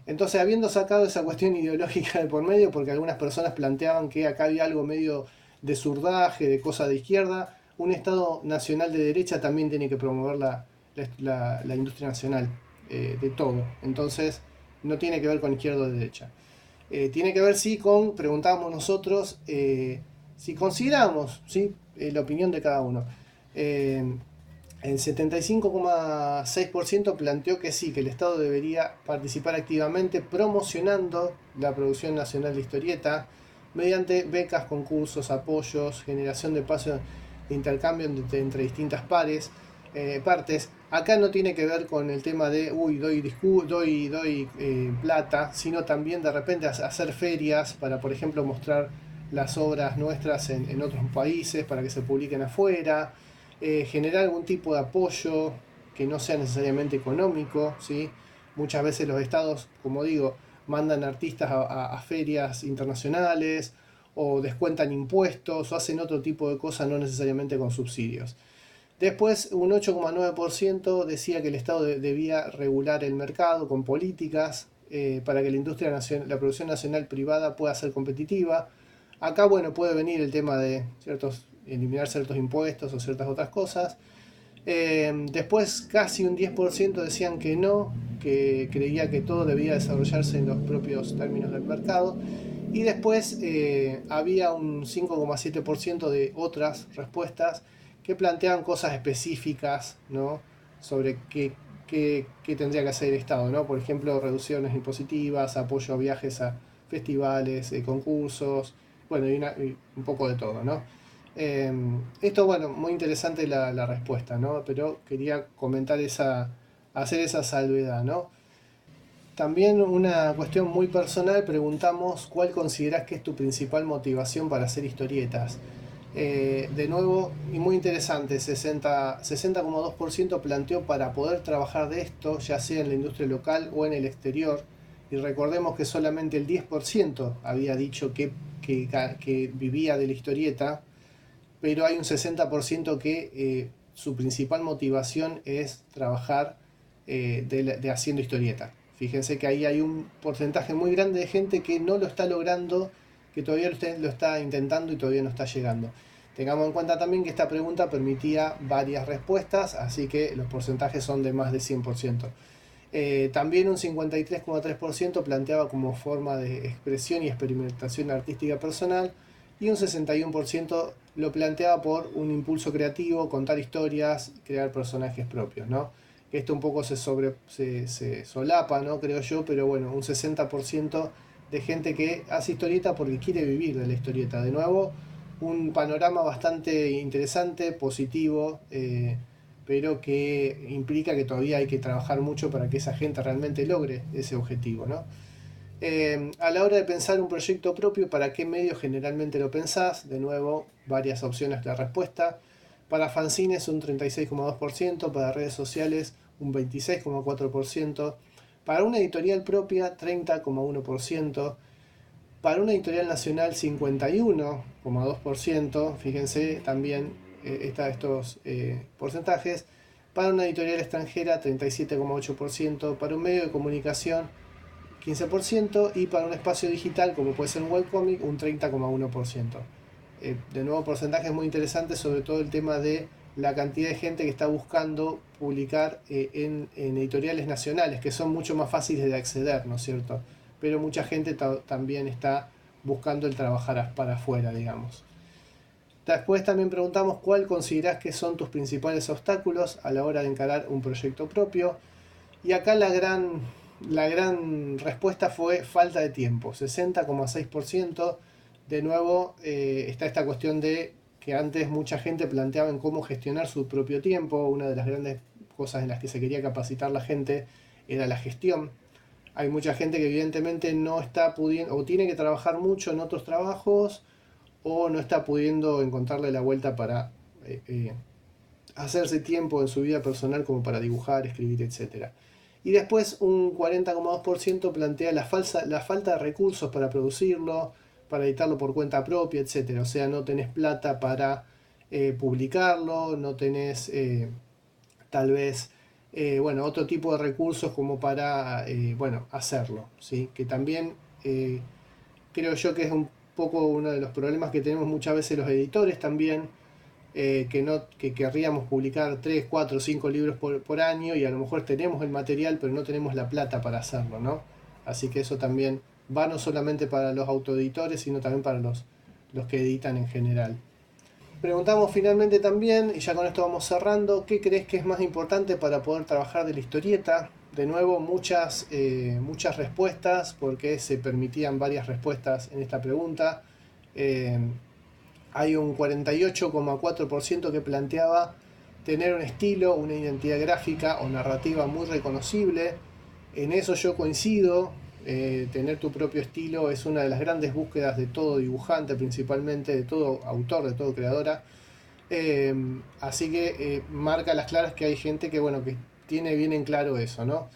Entonces, habiendo sacado esa cuestión ideológica de por medio, porque algunas personas planteaban que acá había algo medio de zurdaje, de cosa de izquierda, un Estado nacional de derecha también tiene que promover la industria nacional, de todo. Entonces, no tiene que ver con izquierda o derecha. Tiene que ver, sí, preguntábamos nosotros, si consideramos, ¿sí? La opinión de cada uno. Eh, el 75,6% planteó que sí, que el Estado debería participar activamente promocionando la producción nacional de historieta mediante becas, concursos, apoyos, generación de espacios de intercambio entre distintas partes. Acá no tiene que ver con el tema de, uy, doy plata, sino también de repente hacer ferias para, por ejemplo, mostrar las obras nuestras en otros países, para que se publiquen afuera, generar algún tipo de apoyo que no sea necesariamente económico, ¿sí? Muchas veces los estados, como digo, mandan artistas a ferias internacionales, o descuentan impuestos, o hacen otro tipo de cosas, no necesariamente con subsidios. Después, un 8,9% decía que el Estado debía regular el mercado con políticas, para que la industria nacional, la producción nacional privada pueda ser competitiva. Acá, bueno, puede venir el tema de eliminar ciertos impuestos o ciertas otras cosas. Después, casi un 10% decían que no, que creía que todo debía desarrollarse en los propios términos del mercado. Y después, había un 5,7% de otras respuestas que planteaban cosas específicas, ¿no? Sobre qué tendría que hacer el Estado, ¿no? Por ejemplo, reducciones impositivas, apoyo a viajes a festivales, concursos, bueno, y un poco de todo, ¿no? Esto, bueno, muy interesante la respuesta, ¿no? Pero quería hacer esa salvedad, ¿no? También una cuestión muy personal, preguntamos cuál consideras que es tu principal motivación para hacer historietas. De nuevo, y muy interesante, 60,2% planteó para poder trabajar de esto, ya sea en la industria local o en el exterior. Y recordemos que solamente el 10% había dicho que vivía de la historieta, pero hay un 60% que su principal motivación es trabajar de haciendo historieta. Fíjense que ahí hay un porcentaje muy grande de gente que no lo está logrando, que todavía lo está intentando y todavía no está llegando. Tengamos en cuenta también que esta pregunta permitía varias respuestas, así que los porcentajes son de más de 100%. También un 53,3% planteaba como forma de expresión y experimentación artística personal, y un 61% lo planteaba por un impulso creativo, contar historias, crear personajes propios, ¿no? Esto un poco se solapa, ¿no? Creo yo, pero bueno, un 60% de gente que hace historieta porque quiere vivir de la historieta. De nuevo, un panorama bastante interesante, positivo, pero que implica que todavía hay que trabajar mucho para que esa gente realmente logre ese objetivo, ¿no? A la hora de pensar un proyecto propio, ¿para qué medio generalmente lo pensás? De nuevo, varias opciones de respuesta. Para fanzines un 36,2%, para redes sociales un 26,4%, para una editorial propia 30,1%, para una editorial nacional 51,2%, fíjense también estos porcentajes, para una editorial extranjera 37,8%, para un medio de comunicación 15%, y para un espacio digital como puede ser un webcomic un 30,1%. de nuevo, porcentajes muy interesantes, sobre todo el tema de la cantidad de gente que está buscando publicar en editoriales nacionales, que son mucho más fáciles de acceder, ¿no es cierto? Pero mucha gente también está buscando el trabajar para afuera, digamos. Después también preguntamos cuál considerás que son tus principales obstáculos a la hora de encarar un proyecto propio. Y acá la gran respuesta fue falta de tiempo, 60,6%. De nuevo, está esta cuestión de que antes mucha gente planteaba en cómo gestionar su propio tiempo. Una de las grandes cosas en las que se quería capacitar la gente era la gestión. Hay mucha gente que evidentemente no está pudiendo o tiene que trabajar mucho en otros trabajos o no está pudiendo encontrarle la vuelta para hacerse tiempo en su vida personal como para dibujar, escribir, etc. Y después un 40,2% plantea la falta de recursos para producirlo, para editarlo por cuenta propia, etc. O sea, no tenés plata para publicarlo, no tenés tal vez otro tipo de recursos como para hacerlo, ¿sí? Que también creo yo que es un poco uno de los problemas que tenemos muchas veces los editores también, que querríamos publicar 3 4 5 libros por año y a lo mejor tenemos el material pero no tenemos la plata para hacerlo, ¿no? Así que eso también va no solamente para los autoeditores sino también para los que editan en general. Preguntamos finalmente también, y ya con esto vamos cerrando, ¿qué crees que es más importante para poder trabajar de la historieta? De nuevo, muchas respuestas, porque se permitían varias respuestas en esta pregunta. Hay un 48,4% que planteaba tener un estilo, una identidad gráfica o narrativa muy reconocible. En eso yo coincido. Tener tu propio estilo es una de las grandes búsquedas de todo dibujante, principalmente de todo autor, de todo creadora. Así que marca las claras que hay gente que tiene bien en claro eso, ¿no?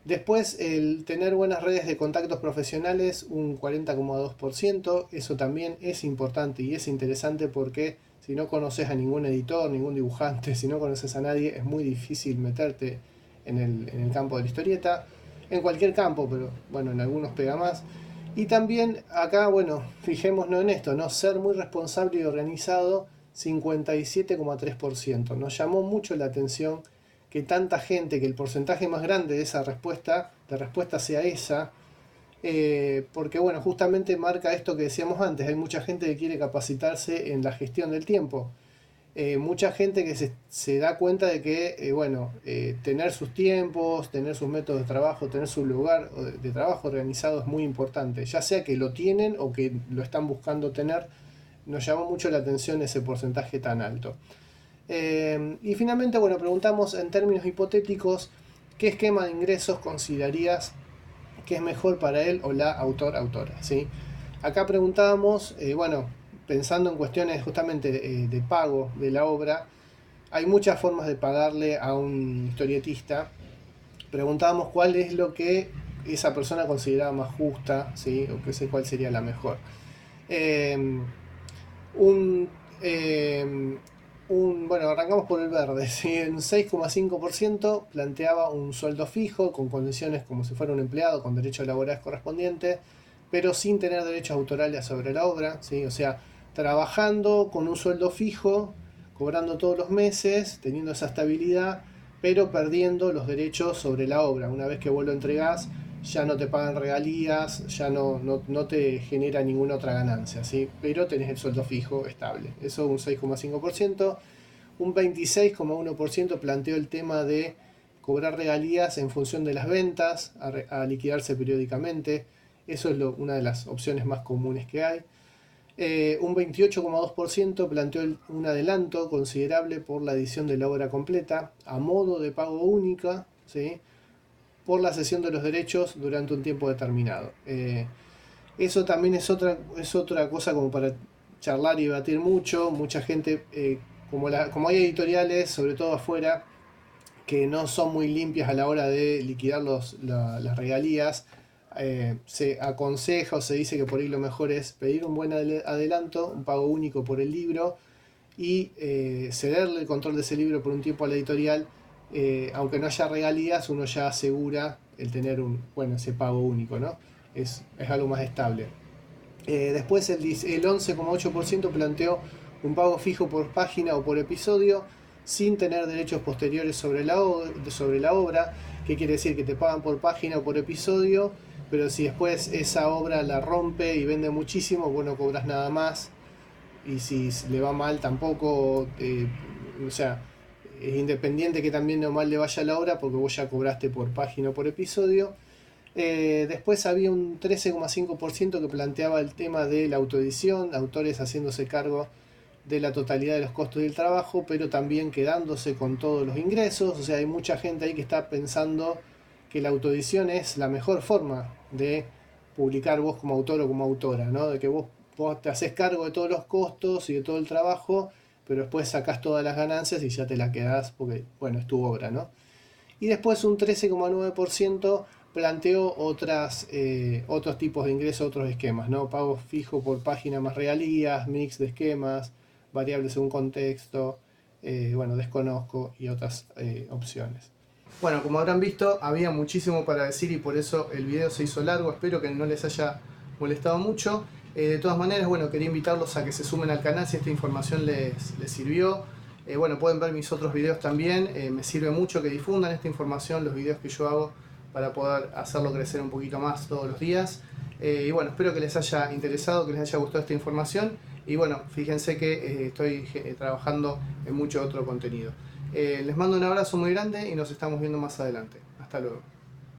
Después, el tener buenas redes de contactos profesionales, un 40,2%, eso también es importante y es interesante porque si no conoces a ningún editor, ningún dibujante, si no conoces a nadie, es muy difícil meterte en el campo de la historieta, en cualquier campo, pero bueno, en algunos pega más. Y también acá, fijémonos en esto, ¿no? Ser muy responsable y organizado, 57,3%. Nos llamó mucho la atención que tanta gente, que el porcentaje más grande de esa respuesta, sea esa, porque justamente marca esto que decíamos antes, hay mucha gente que quiere capacitarse en la gestión del tiempo, mucha gente que se da cuenta de que, tener sus tiempos, tener sus métodos de trabajo, tener su lugar de trabajo organizado es muy importante, ya sea que lo tienen o que lo están buscando tener. Nos llamó mucho la atención ese porcentaje tan alto. Y finalmente, preguntamos en términos hipotéticos, ¿qué esquema de ingresos considerarías que es mejor para él o la autora? ¿Sí? Acá preguntábamos, pensando en cuestiones justamente de pago de la obra, hay muchas formas de pagarle a un historietista. Preguntábamos cuál es lo que esa persona consideraba más justa, ¿sí? O cuál sería la mejor. Un arrancamos por el verde, ¿sí? Un 6,5% planteaba un sueldo fijo con condiciones como si fuera un empleado con derechos laborales correspondientes, pero sin tener derechos autorales sobre la obra, ¿sí? O sea, trabajando con un sueldo fijo, cobrando todos los meses, teniendo esa estabilidad, pero perdiendo los derechos sobre la obra. Una vez que vos lo entregás, ya no te pagan regalías, ya no te genera ninguna otra ganancia, ¿sí? Pero tenés el sueldo fijo estable. Eso un 6,5%. Un 26,1% planteó el tema de cobrar regalías en función de las ventas, a liquidarse periódicamente. Eso es una de las opciones más comunes que hay. Un 28,2% planteó un adelanto considerable por la edición de la obra completa a modo de pago única, ¿sí? Por la cesión de los derechos durante un tiempo determinado. Eso también es otra cosa como para charlar y debatir mucho. Mucha gente, como hay editoriales, sobre todo afuera, que no son muy limpias a la hora de liquidar las regalías, se aconseja o se dice que por ahí lo mejor es pedir un buen adelanto, un pago único por el libro y cederle el control de ese libro por un tiempo a la editorial. Aunque no haya regalías, uno ya asegura el tener ese pago único, ¿no? Es algo más estable. Después el 11,8% planteó un pago fijo por página o por episodio sin tener derechos posteriores sobre la obra, que quiere decir que te pagan por página o por episodio, pero si después esa obra la rompe y vende muchísimo, vos no cobras nada más, y si le va mal tampoco, o sea, es independiente que también o mal le vaya la obra porque vos ya cobraste por página o por episodio. Después había un 13,5% que planteaba el tema de la autoedición, autores haciéndose cargo de la totalidad de los costos del trabajo, pero también quedándose con todos los ingresos. O sea, hay mucha gente ahí que está pensando que la autoedición es la mejor forma de publicar vos como autor o como autora, ¿no? De que vos te haces cargo de todos los costos y de todo el trabajo, pero después sacás todas las ganancias y ya te las quedás porque, bueno, es tu obra, ¿no? Y después un 13,9% planteó otros tipos de ingresos, otros esquemas, ¿no? Pago fijo por página más regalías, mix de esquemas, variables según contexto, bueno, desconozco y otras opciones. Bueno, como habrán visto, había muchísimo para decir y por eso el video se hizo largo. Espero que no les haya molestado mucho. De todas maneras, bueno, quería invitarlos a que se sumen al canal si esta información les sirvió. Bueno, pueden ver mis otros videos también. Me sirve mucho que difundan esta información, los videos que yo hago, para poder hacerlo crecer un poquito más todos los días. Y bueno, espero que les haya interesado, que les haya gustado esta información. Y bueno, fíjense que estoy trabajando en mucho otro contenido. Les mando un abrazo muy grande y nos estamos viendo más adelante. Hasta luego.